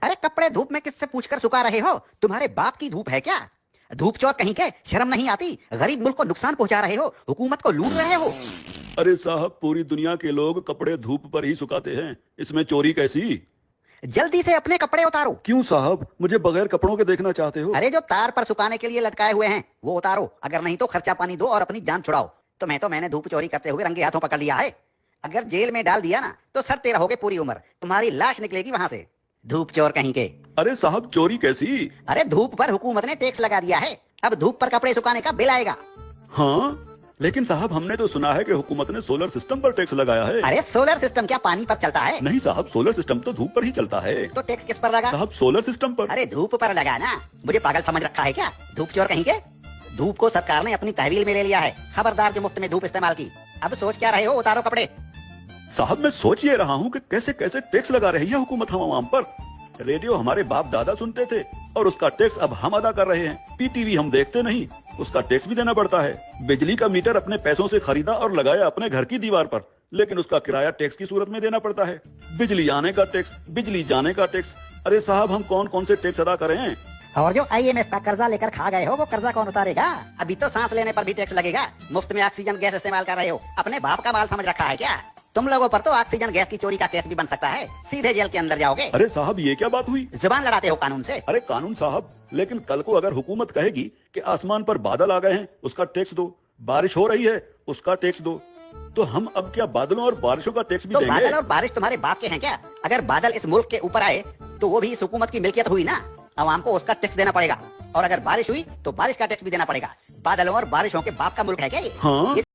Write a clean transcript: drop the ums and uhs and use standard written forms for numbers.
अरे कपड़े धूप में किससे पूछकर सुखा रहे हो? तुम्हारे बाप की धूप है क्या? धूप चोर कहीं के, शर्म नहीं आती? गरीब मुल्क को नुकसान पहुंचा रहे हो, हुकूमत को लूट रहे हो। अरे साहब, पूरी दुनिया के लोग कपड़े धूप पर ही सुखाते हैं, इसमें चोरी कैसी? जल्दी से अपने कपड़े उतारो। क्यों साहब, मुझे बगैर कपड़ों के देखना चाहते हो? अरे जो तार पर सुखाने के लिए लटकाए हुए हैं वो उतारो, अगर नहीं तो खर्चा पानी दो और अपनी जान छुड़ाओ। मैंने धूप चोरी करते हुए रंगे हाथों पकड़ लिया है। अगर जेल में डाल दिया ना तो सड़ते रहोगे पूरी उम्र, तुम्हारी लाश निकलेगी वहां से। धूप चोर कहीं के। अरे साहब, चोरी कैसी? अरे धूप पर हुकूमत ने टैक्स लगा दिया है, अब धूप पर कपड़े सुखाने का बिल आएगा। हाँ, लेकिन साहब हमने तो सुना है कि हुकूमत ने सोलर सिस्टम पर टैक्स लगाया है। अरे सोलर सिस्टम क्या पानी पर चलता है? नहीं साहब, सोलर सिस्टम तो धूप पर ही चलता है। तो टैक्स किस पर लगा? साहब सोलर सिस्टम पर। अरे धूप पर लगा ना, मुझे पागल समझ रखा है क्या? धूप चोर कहीं के। धूप को सरकार ने अपनी तहवील में ले लिया है, खबरदार जो मुफ्त में धूप इस्तेमाल की। अब सोच क्या रहे हो? उतारो कपड़े। साहब मैं सोच ये रहा हूँ कि कैसे कैसे टैक्स लगा रही है हुकूमत हम आवाम पर। रेडियो हमारे बाप दादा सुनते थे और उसका टैक्स अब हम अदा कर रहे हैं। पीटीवी हम देखते नहीं, उसका टैक्स भी देना पड़ता है। बिजली का मीटर अपने पैसों से खरीदा और लगाया अपने घर की दीवार पर, लेकिन उसका किराया टैक्स की सूरत में देना पड़ता है। बिजली आने का टैक्स, बिजली जाने का टैक्स। अरे साहब, हम कौन कौन से टैक्स अदा करें? और जो IMF का कर्जा लेकर खा गए हो वो कर्जा कौन उतारेगा? अभी तो सांस लेने पर भी टैक्स लगेगा। मुफ्त में ऑक्सीजन गैस इस्तेमाल कर रहे हो, अपने बाप का माल समझ रखा है क्या? तुम लोगों पर तो ऑक्सीजन गैस की चोरी का केस भी बन सकता है, सीधे जेल के अंदर जाओगे। अरे साहब, ये क्या बात हुई? जुबान लड़ाते हो कानून से। अरे कानून साहब, लेकिन कल को अगर हुकूमत कहेगी कि आसमान पर बादल आ गए हैं, उसका टैक्स दो, बारिश हो रही है, उसका टैक्स दो, तो हम अब क्या बादलों और बारिशों का टैक्स भी देंगे? बादल और बारिश तुम्हारे बाप के हैं क्या? अगर बादल इस मुल्क के ऊपर आए तो वो भी इस हुकूमत की मिल्कियत हुई ना, आवाम को उसका टैक्स देना पड़ेगा। और अगर बारिश हुई तो बारिश का टैक्स भी देना पड़ेगा। बादलों और बारिशों के बाप का मुल्क है क्या ये? हाँ।